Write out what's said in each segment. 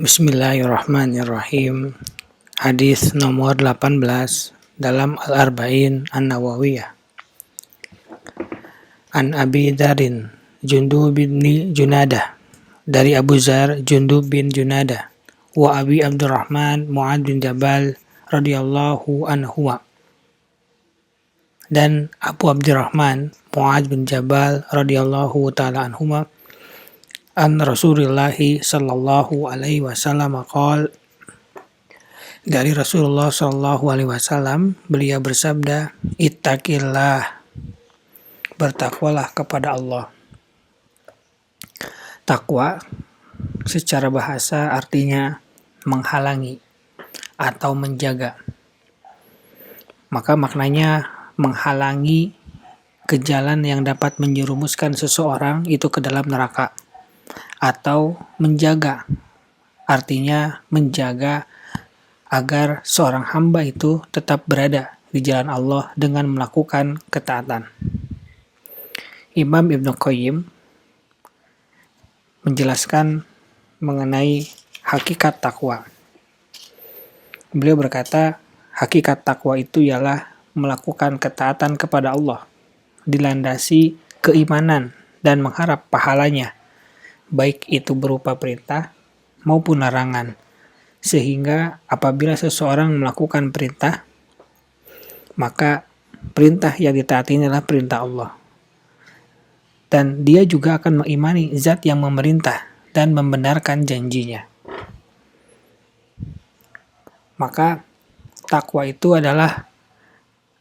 Bismillahirrahmanirrahim. Hadis nomor 18 dalam Al-Arba'in An-Nawawiyah. An Abi Darin Jundub bin Junadah, dari Abu Zar Jundub bin Junadah, wa Abi Abdurrahman Mu'ad bin Jabal radhiyallahu anhu, dan Abu Abdurrahman Mu'ad bin Jabal radhiyallahu ta'ala anhuma, an Rasulullah sallallahu alaihi wasallam qol, dari Rasulullah sallallahu alaihi wasallam, beliau bersabda, ittaqillah, bertakwalah kepada Allah. Takwa secara bahasa artinya menghalangi atau menjaga. Maka maknanya menghalangi ke jalan yang dapat menjerumuskan seseorang itu ke dalam neraka. Atau menjaga, artinya menjaga agar seorang hamba itu tetap berada di jalan Allah dengan melakukan ketaatan. Imam Ibnu Qayyim menjelaskan mengenai hakikat takwa. Beliau berkata, hakikat takwa itu ialah melakukan ketaatan kepada Allah, dilandasi keimanan dan mengharap pahalanya, baik itu berupa perintah maupun larangan. Sehingga apabila seseorang melakukan perintah, maka perintah yang ditaati adalah perintah Allah. Dan dia juga akan mengimani zat yang memerintah dan membenarkan janjinya. Maka takwa itu adalah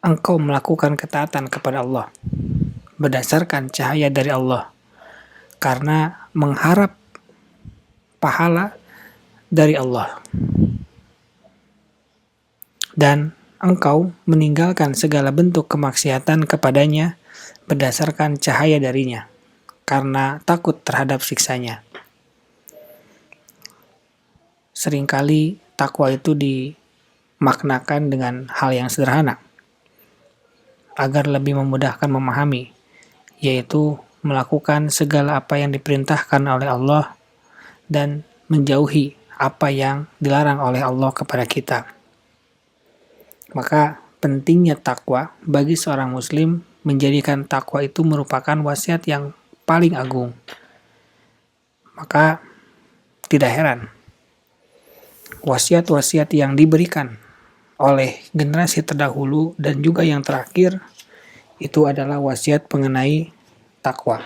engkau melakukan ketaatan kepada Allah berdasarkan cahaya dari Allah, karena mengharap pahala dari Allah. Dan engkau meninggalkan segala bentuk kemaksiatan kepadanya berdasarkan cahaya darinya, karena takut terhadap siksanya. Seringkali takwa itu dimaknakan dengan hal yang sederhana, agar lebih memudahkan memahami, yaitu melakukan segala apa yang diperintahkan oleh Allah dan menjauhi apa yang dilarang oleh Allah kepada kita. Maka pentingnya takwa bagi seorang muslim menjadikan takwa itu merupakan wasiat yang paling agung. Maka tidak heran wasiat-wasiat yang diberikan oleh generasi terdahulu dan juga yang terakhir itu adalah wasiat mengenai takwa.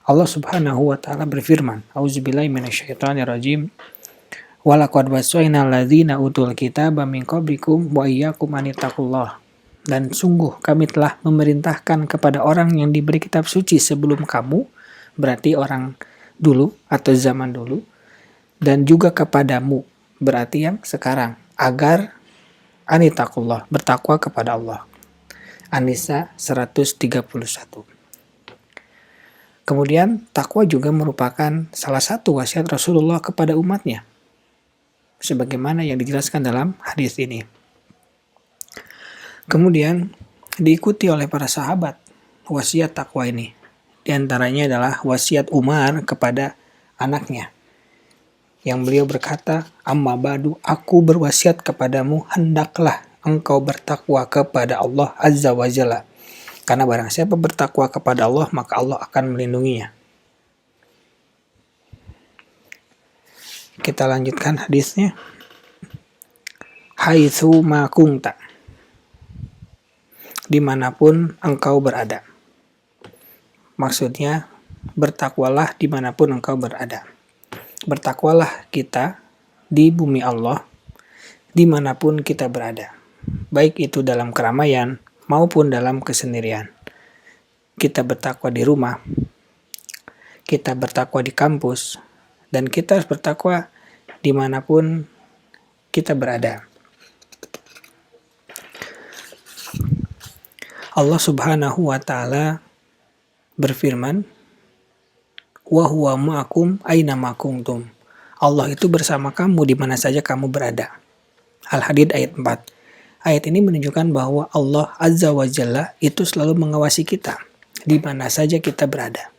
Allah Subhanahu wa taala berfirman, A'udzubillahi minasyaitonirrajim. Walaqad wasainal ladzina utul kitaba min qablikum wa iyyakum anittaqullah. Dan sungguh kami telah memerintahkan kepada orang yang diberi kitab suci sebelum kamu, berarti orang dulu atau zaman dulu, dan juga kepadamu, berarti yang sekarang, agar anittaqullah, bertakwa kepada Allah. An-Nisa 131. Kemudian takwa juga merupakan salah satu wasiat Rasulullah kepada umatnya, sebagaimana yang dijelaskan dalam hadis ini. Kemudian diikuti oleh para sahabat wasiat takwa ini. Di antaranya adalah wasiat Umar kepada anaknya, yang beliau berkata, amma ba'du, aku berwasiat kepadamu, hendaklah engkau bertakwa kepada Allah Azza wa Jalla. Karena barang siapa bertakwa kepada Allah, maka Allah akan melindunginya. Kita lanjutkan hadisnya. Haitsu ma kunta, dimanapun engkau berada. Maksudnya, bertakwalah dimanapun engkau berada. Bertakwalah kita di bumi Allah, dimanapun kita berada. Baik itu dalam keramaian maupun dalam kesendirian. Kita bertakwa di rumah, kita bertakwa di kampus, dan kita harus bertakwa dimanapun kita berada. Allah Subhanahu wa ta'ala berfirman, wa huwa ma'akum aina ma kuntum. Allah itu bersama kamu di mana saja kamu berada. Al-Hadid ayat 4. Ayat ini menunjukkan bahwa Allah Azza wa Jalla itu selalu mengawasi kita di mana saja kita berada.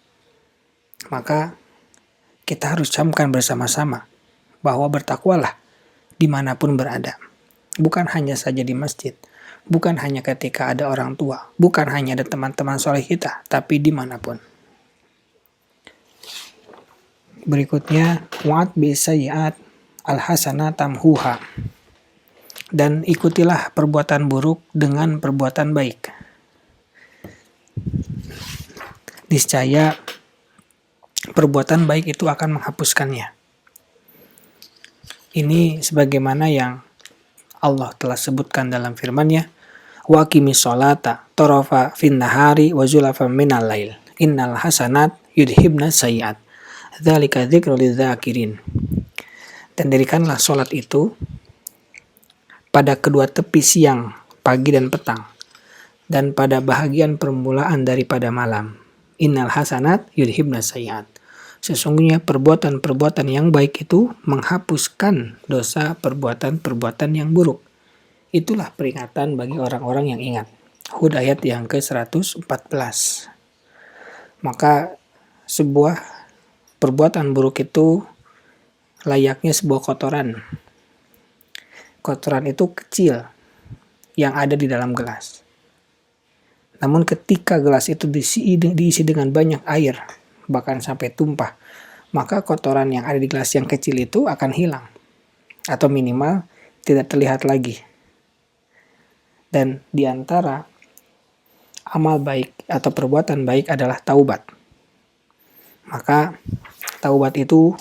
Maka kita harus camkan bersama-sama bahwa bertakwalah dimanapun berada. Bukan hanya saja di masjid, bukan hanya ketika ada orang tua, bukan hanya ada teman-teman soleh kita, tapi dimanapun. Berikutnya, wa'at bisayyi'at al-hasanah tamhuha. Dan ikutilah perbuatan buruk dengan perbuatan baik. Niscaya perbuatan baik itu akan menghapuskannya. Ini sebagaimana yang Allah telah sebutkan dalam firman-Nya, wa aqimis sholata tarafa fin nahari wa zulafan minal lail innal hasanat yudhibna sayyi'at dzalika dzikrul lidzakirin. Dan dirikanlah sholat itu pada kedua tepi siang, pagi dan petang, dan pada bahagian permulaan daripada malam. Innal hasanat yudhibna sayyi'at. Sesungguhnya perbuatan-perbuatan yang baik itu menghapuskan dosa perbuatan-perbuatan yang buruk. Itulah peringatan bagi orang-orang yang ingat. Hud ayat yang ke-114. Maka sebuah perbuatan buruk itu layaknya sebuah kotoran. Kotoran itu kecil yang ada di dalam gelas. Namun ketika gelas itu diisi dengan banyak air, bahkan sampai tumpah, maka kotoran yang ada di gelas yang kecil itu akan hilang. Atau minimal tidak terlihat lagi. Dan di antara amal baik atau perbuatan baik adalah taubat. Maka taubat itu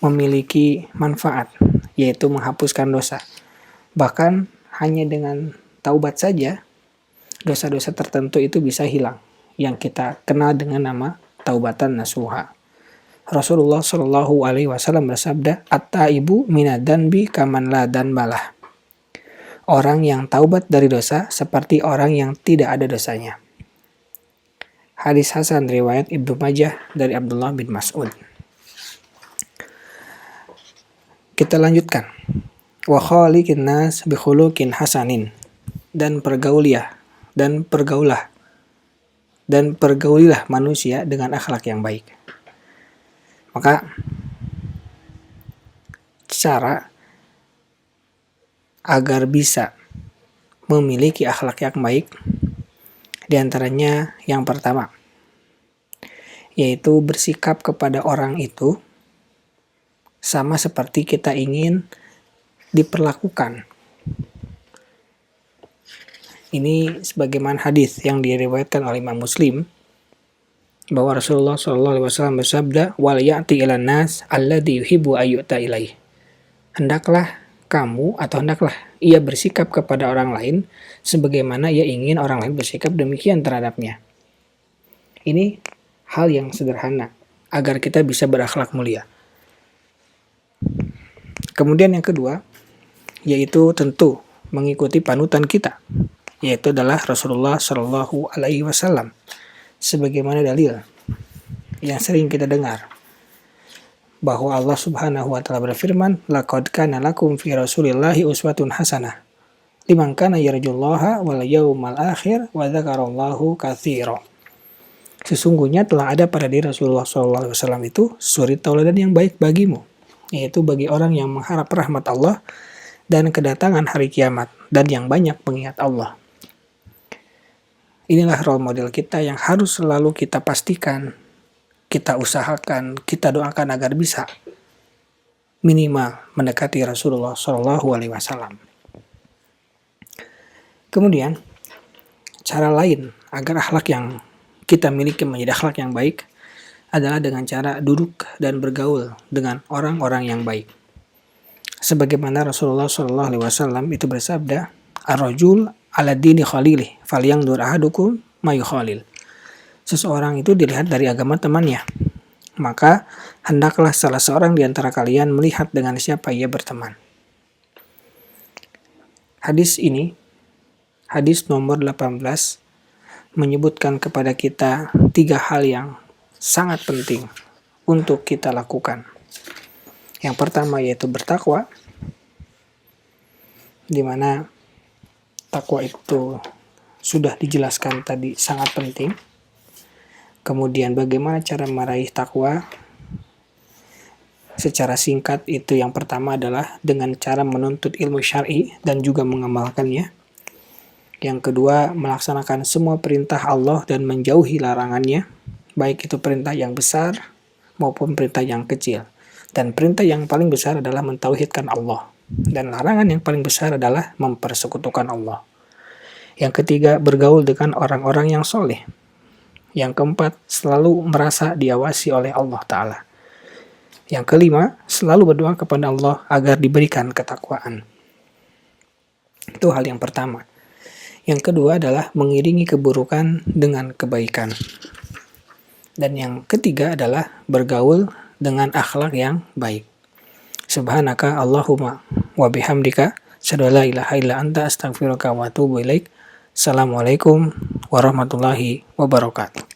memiliki manfaat, yaitu menghapuskan dosa. Bahkan hanya dengan taubat saja, dosa-dosa tertentu itu bisa hilang, yang kita kenal dengan nama taubatan nasuha. Rasulullah Shallallahu Alaihi Wasallam bersabda, "At-taibu minadanbi kaman la danbalah." Orang yang taubat dari dosa seperti orang yang tidak ada dosanya. Hadis Hasan riwayat Ibnu Majah dari Abdullah bin Mas'ud. Kita lanjutkan. Wa khaliqin nas bi khuluqin hasanin. Dan pergaulilah manusia dengan akhlak yang baik. Maka cara agar bisa memiliki akhlak yang baik, diantaranya yang pertama, yaitu bersikap kepada orang itu sama seperti kita ingin diperlakukan. Ini sebagaimana hadis yang diriwayatkan oleh Imam Muslim, bahwa Rasulullah SAW bersabda, wal ya'ti ilan nas alladhi yuhibbu ayyuta ilaih. Hendaklah ia bersikap kepada orang lain sebagaimana ia ingin orang lain bersikap demikian terhadapnya. Ini hal yang sederhana agar kita bisa berakhlak mulia. Kemudian yang kedua, yaitu tentu mengikuti panutan kita, yaitu adalah Rasulullah Shallallahu Alaihi Wasallam, sebagaimana dalil yang sering kita dengar bahwa Allah Subhanahu wa taala berfirman, laqad kana lakum fi Rasulillahi uswatun hasanah liman kana yarjullaha wal yaumal akhir wa dzakarallaha katsira. Sesungguhnya telah ada pada diri Rasulullah SAW itu suri tauladan yang baik bagimu, yaitu bagi orang yang mengharap rahmat Allah dan kedatangan hari kiamat dan yang banyak mengingat Allah. Inilah role model kita yang harus selalu kita pastikan, kita usahakan, kita doakan agar bisa minimal mendekati Rasulullah SAW. Kemudian, cara lain agar akhlak yang kita miliki menjadi akhlak yang baik adalah dengan cara duduk dan bergaul dengan orang-orang yang baik. Sebagaimana Rasulullah SAW itu bersabda, ar-rajul ala dini khalilih falyangdur ahadukum mayu khalil. Seseorang itu dilihat dari agama temannya. Maka hendaklah salah seorang di antara kalian melihat dengan siapa ia berteman. Hadis ini, hadis nomor 18, menyebutkan kepada kita 3 hal yang sangat penting untuk kita lakukan. Yang pertama yaitu bertakwa, di mana takwa itu sudah dijelaskan tadi sangat penting. Kemudian bagaimana cara meraih takwa? Secara singkat itu yang pertama adalah dengan cara menuntut ilmu syar'i dan juga mengamalkannya. Yang kedua, melaksanakan semua perintah Allah dan menjauhi larangannya, baik itu perintah yang besar maupun perintah yang kecil. Dan perintah yang paling besar adalah mentauhidkan Allah. Dan larangan yang paling besar adalah mempersekutukan Allah. Yang ketiga, bergaul dengan orang-orang yang soleh. Yang keempat, selalu merasa diawasi oleh Allah Ta'ala. Yang kelima, selalu berdoa kepada Allah agar diberikan ketakwaan. Itu hal yang pertama. Yang kedua adalah mengiringi keburukan dengan kebaikan. Dan yang ketiga adalah bergaul dengan akhlak yang baik. Subhanaka Allahumma wa bihamdika asyhadu an la ilaha illa anta astaghfiruka wa atubu ilaik. Assalamualaikum warahmatullahi wabarakatuh.